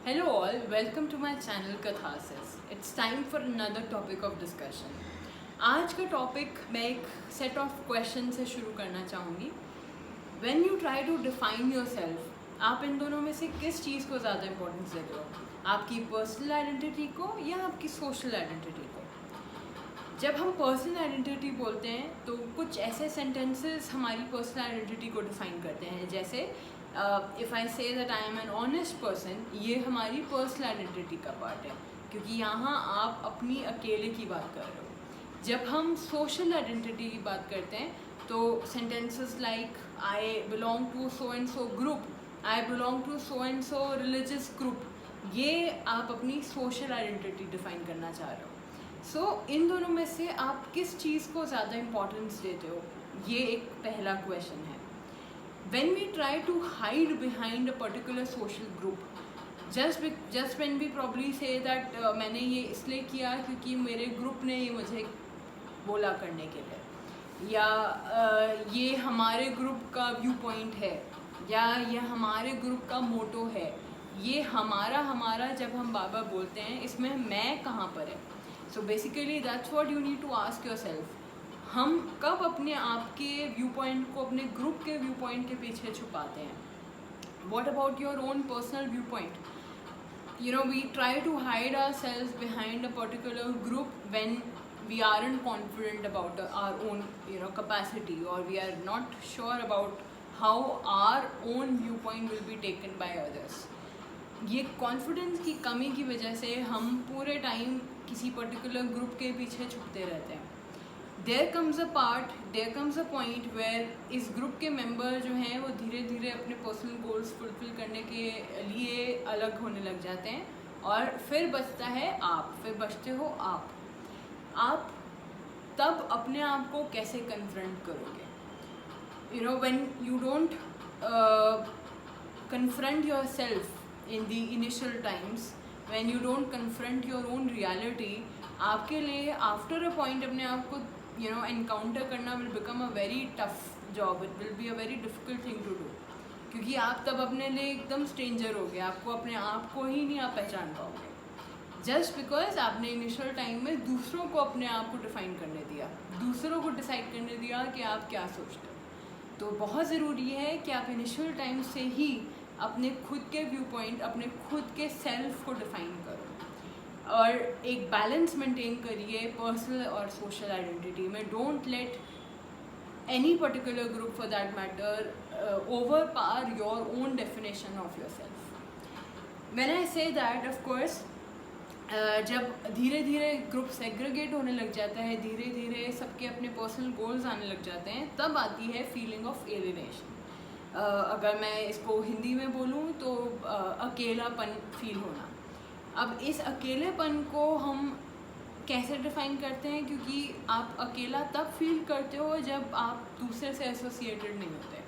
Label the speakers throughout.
Speaker 1: Hello all, welcome to my channel Kathasis. It's time for another topic of discussion. आज का topic मैं एक set of question से शुरू करना चाहूँगी. When you try to define yourself, आप इन दोनों में से किस चीज़ को ज़्यादा इम्पोर्टेंस देते हो? आपकी पर्सनल आइडेंटिटी को या आपकी सोशल आइडेंटिटी को? जब हम पर्सनल आइडेंटिटी बोलते हैं तो कुछ ऐसे सेंटेंसेस हमारी पर्सनल आइडेंटिटी को डिफाइन करते हैं, जैसे if I say that I am an honest person, ये हमारी पर्सनल आइडेंटिटी का पार्ट है, क्योंकि यहाँ आप अपनी अकेले की बात कर रहे हो. जब हम सोशल आइडेंटिटी की बात करते हैं तो sentences like I belong to so and so group, I belong to so and so religious group, ये आप अपनी सोशल आइडेंटिटी डिफाइन करना चाह रहे हो. सो इन दोनों में से आप किस चीज़ को ज़्यादा इम्पोर्टेंस देते हो, ये एक पहला क्वेश्चन है. When we try to hide behind a particular social group, just when we probably say that मैंने ये इसलिए किया क्योंकि मेरे ग्रुप ने ये मुझे बोला करने के लिए, या ये हमारे ग्रुप का व्यू पॉइंट है, या ये हमारे ग्रुप का मोटो है, ये हमारा जब हम बार बार बोलते हैं, इसमें मैं कहाँ पर है. So basically that's what you need to ask yourself. हम कब अपने आप के व्यू पॉइंट को अपने ग्रुप के व्यू पॉइंट के पीछे छुपाते हैं? What about your own personal viewpoint? You know, we try to hide ourselves behind a particular group when we aren't confident about our own, capacity, or we are not sure about how our own viewpoint will be taken by others. ये confidence की कमी की वजह से हम पूरे time किसी particular group के पीछे छुपते रहते हैं. There comes a point where इस ग्रुप के मेंबर जो हैं वो धीरे धीरे अपने पर्सनल गोल्स फुलफिल करने के लिए अलग होने लग जाते हैं, और फिर बचते हो आप तब अपने आप को कैसे कन्फ्रंट करोगे? When you don't confront your self in the initial times, when you don't confront your own reality, आपके लिए आफ्टर अ पॉइंट अपने आप को एनकाउंटर करना will become a very tough job. It will be a very difficult thing to do, क्योंकि आप तब अपने लिए एकदम स्ट्रेंजर हो गए. आपको अपने आप को ही नहीं आप पहचान पाओगे, जस्ट बिकॉज आपने इनिशियल टाइम में दूसरों को अपने आप को डिफ़ाइन करने दिया, दूसरों को डिसाइड करने दिया कि आप क्या सोचते हो. तो बहुत ज़रूरी है कि आप इनिशियल टाइम से ही अपने खुद के व्यू पॉइंट, अपने खुद के सेल्फ को डिफ़ाइन करो, और एक बैलेंस मेंटेन करिए पर्सनल और सोशल आइडेंटिटी में. Don't let any particular group for that matter over power your own definition of your self. When I say that, of course जब धीरे धीरे ग्रुप सेग्रीगेट होने लग जाता है, धीरे धीरे सबके अपने पर्सनल गोल्स आने लग जाते हैं, तब आती है फीलिंग ऑफ एलिनेशन. अगर मैं इसको हिंदी में बोलूँ तो अकेलापन फील होना. अब इस अकेलेपन को हम कैसे डिफ़ाइन करते हैं? क्योंकि आप अकेला तब फील करते हो जब आप दूसरे से एसोसिएटेड नहीं होते.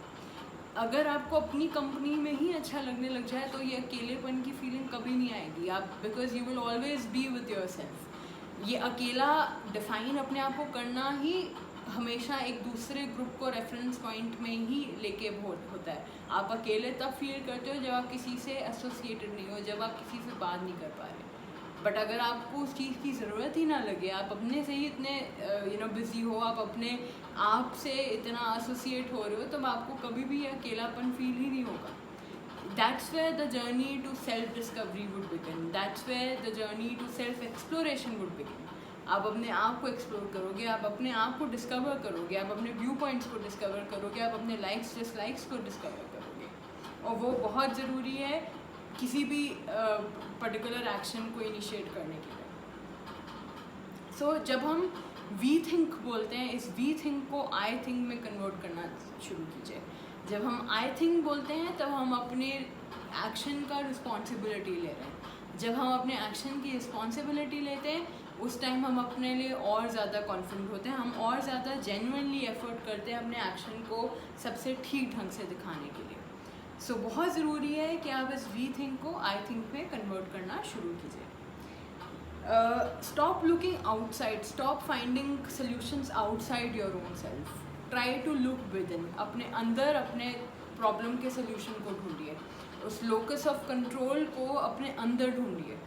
Speaker 1: अगर आपको अपनी कंपनी में ही अच्छा लगने लग जाए तो ये अकेलेपन की फीलिंग कभी नहीं आएगी. आप because you will always be with your self. ये अकेला डिफ़ाइन अपने आप को करना ही हमेशा एक दूसरे ग्रुप को रेफरेंस पॉइंट में ही लेके होता है. आप अकेले तब फील करते हो जब आप किसी से एसोसिएटेड नहीं हो, जब आप किसी से बात नहीं कर पा रहे. बट अगर आपको उस चीज़ की ज़रूरत ही ना लगे, आप अपने से ही इतने बिज़ी हो, आप अपने आप से इतना एसोसिएट हो रहे हो, तब आपको कभी भी अकेलापन फील ही नहीं होगा. That's where the journey to self discovery would begin. That's where the journey to self exploration would begin. आप अपने आप को एक्सप्लोर करोगे, आप अपने आप को डिस्कवर करोगे, आप अपने व्यू पॉइंट्स को डिस्कवर करोगे, आप अपने लाइक्स डिसलाइक्स को डिस्कवर करोगे. और वो बहुत ज़रूरी है किसी भी पर्टिकुलर एक्शन को इनिशिएट करने के लिए. सो जब हम वी थिंक बोलते हैं, इस वी थिंक को आई थिंक में कन्वर्ट करना शुरू कीजिए. जब हम आई थिंक बोलते हैं तब हम अपने एक्शन का रिस्पॉन्सिबिलिटी ले रहे हैं. जब हम अपने एक्शन की रिस्पॉन्सिबिलिटी लेते हैं, उस टाइम हम अपने लिए और ज़्यादा कॉन्फिडेंट होते हैं, हम और ज़्यादा जेन्युइनली एफर्ट करते हैं अपने एक्शन को सबसे ठीक ढंग से दिखाने के लिए. सो बहुत ज़रूरी है कि आप इस वी थिंक को आई थिंक में कन्वर्ट करना शुरू कीजिए. Stop looking outside, stop finding solutions outside your own self. Try to look within. अपने अंदर अपने प्रॉब्लम के सोल्यूशन को ढूंढिए. उस लोकस ऑफ कंट्रोल को अपने अंदर ढूंढिए।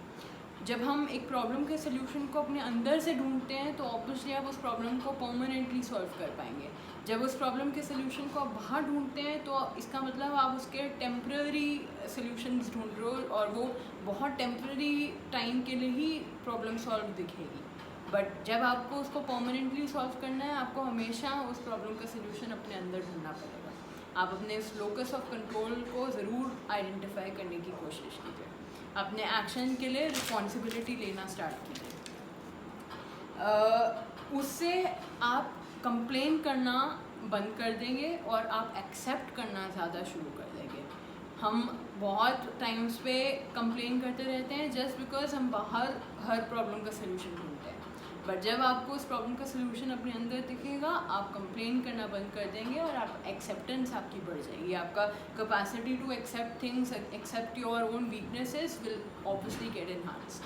Speaker 1: जब हम एक प्रॉब्लम के सोल्यूशन को अपने अंदर से ढूंढते हैं तो ऑब्वियसली आप उस प्रॉब्लम को परमानेंटली सॉल्व कर पाएंगे। जब उस प्रॉब्लम के सोल्यूशन को आप बाहर ढूंढते हैं तो इसका मतलब आप उसके टेम्प्रेरी सोल्यूशंस ढूंढ रहे हो और वो बहुत टेम्प्रेरी टाइम के लिए ही प्रॉब्लम सॉल्व दिखेगी। बट जब आपको उसको परमानेंटली सॉल्व करना है, आपको हमेशा उस प्रॉब्लम का सोल्यूशन अपने अंदर ढूंढना पड़ेगा। आप अपने उस लोकस ऑफ कंट्रोल को ज़रूर आइडेंटिफाई करने की कोशिश कीजिए। अपने एक्शन के लिए रिस्पॉन्सिबिलिटी लेना स्टार्ट कीजिए। उससे आप कंप्लेन करना बंद कर देंगे और आप एक्सेप्ट करना ज़्यादा शुरू कर देंगे। हम बहुत टाइम्स पे कंप्लेन करते रहते हैं जस्ट बिकॉज हम बाहर हर प्रॉब्लम का सलूशन ढूंढते हैं। बट जब आपको उस प्रॉब्लम का सलूशन अपने अंदर दिखेगा, आप कंप्लेन करना बंद कर देंगे और आप एक्सेप्टेंस आपकी बढ़ जाएगी। आपका capacity to accept things, accept your own weaknesses will obviously get enhanced.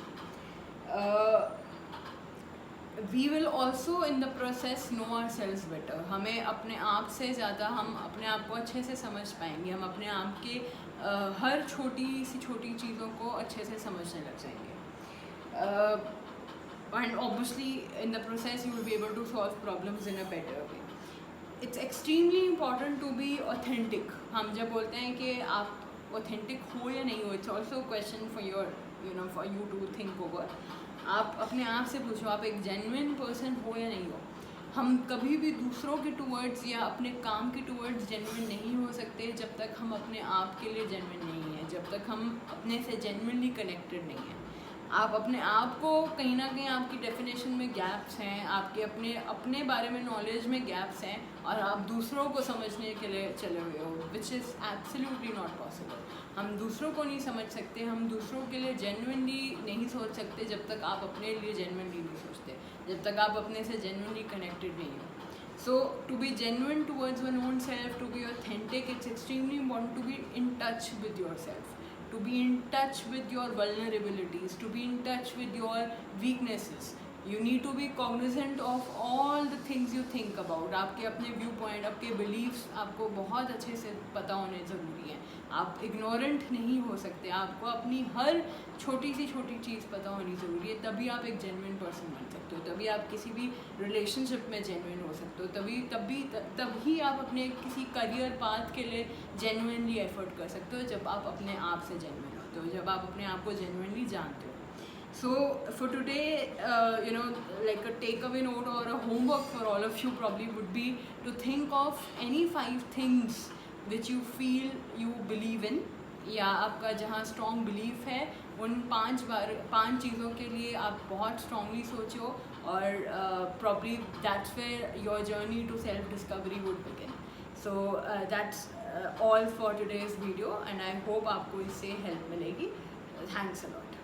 Speaker 1: We will also in the process know our selves better. हमें अपने आप से ज़्यादा हम अपने आप को अच्छे से समझ पाएंगे। हम अपने आप के हर छोटी सी छोटी चीज़ों को अच्छे से समझने लग जाएंगे। And obviously in the process you will be able to solve problems in a better way. It's extremely important to be authentic. हम जब बोलते हैं कि आप authentic हो या नहीं हो, it's also a question for your for you to think over. आप अपने आप से पूछो, आप एक genuine person हो या नहीं हो। हम कभी भी दूसरों के टूवर्ड्स या अपने काम के टूवर्ड्स जेन्युइन नहीं हो सकते जब तक हम अपने आप के लिए जेन्युइन नहीं हैं, जब तक हम अपने से जेन्युइनली कनेक्टेड नहीं हैं। आप अपने आप को कहीं ना कहीं आपकी डेफिनेशन में गैप्स हैं, आपके अपने बारे में नॉलेज में गैप्स हैं और आप दूसरों को समझने के लिए चले हुए हो, which is absolutely not possible. हम दूसरों को नहीं समझ सकते, हम दूसरों के लिए जेन्युइनली नहीं सोच सकते जब तक आप अपने लिए जेन्युइनली नहीं सोचते, जब तक आप अपने से जेन्युइनली कनेक्टेड नहीं हो। So to be genuine towards one own self, to be authentic, it's extremely important to be in touch with yourself, to be in touch with your vulnerabilities, to be in touch with your weaknesses. You need to be cognizant of all the things you think about. आपके अपने view point, आपके beliefs आपको बहुत अच्छे से पता होने ज़रूरी हैं। आप इग्नोरेंट नहीं हो सकते, आपको अपनी हर छोटी सी छोटी चीज़ पता होनी ज़रूरी है, तभी आप एक जेन्युइन पर्सन बन सकते हो, तभी आप किसी भी रिलेशनशिप में जेन्युइन हो सकते हो, तभी आप अपने किसी करियर पाथ के लिए जेन्युइनली एफर्ट कर सकते हो जब आप अपने आप से जेन्युइन होते हो, जब आप अपने आप को जेन्युइनली जानते हो। So for today, like a takeaway note or a homework for all of you probably would be to think of any 5 things which you feel you believe in, या आपका जहाँ strong belief है उन 5 चीज़ों के लिए आप बहुत strongly सोचो और probably that's where your journey to self discovery would begin. So that's all for today's video and I hope आपको इससे help मिलेगी. Thanks a lot.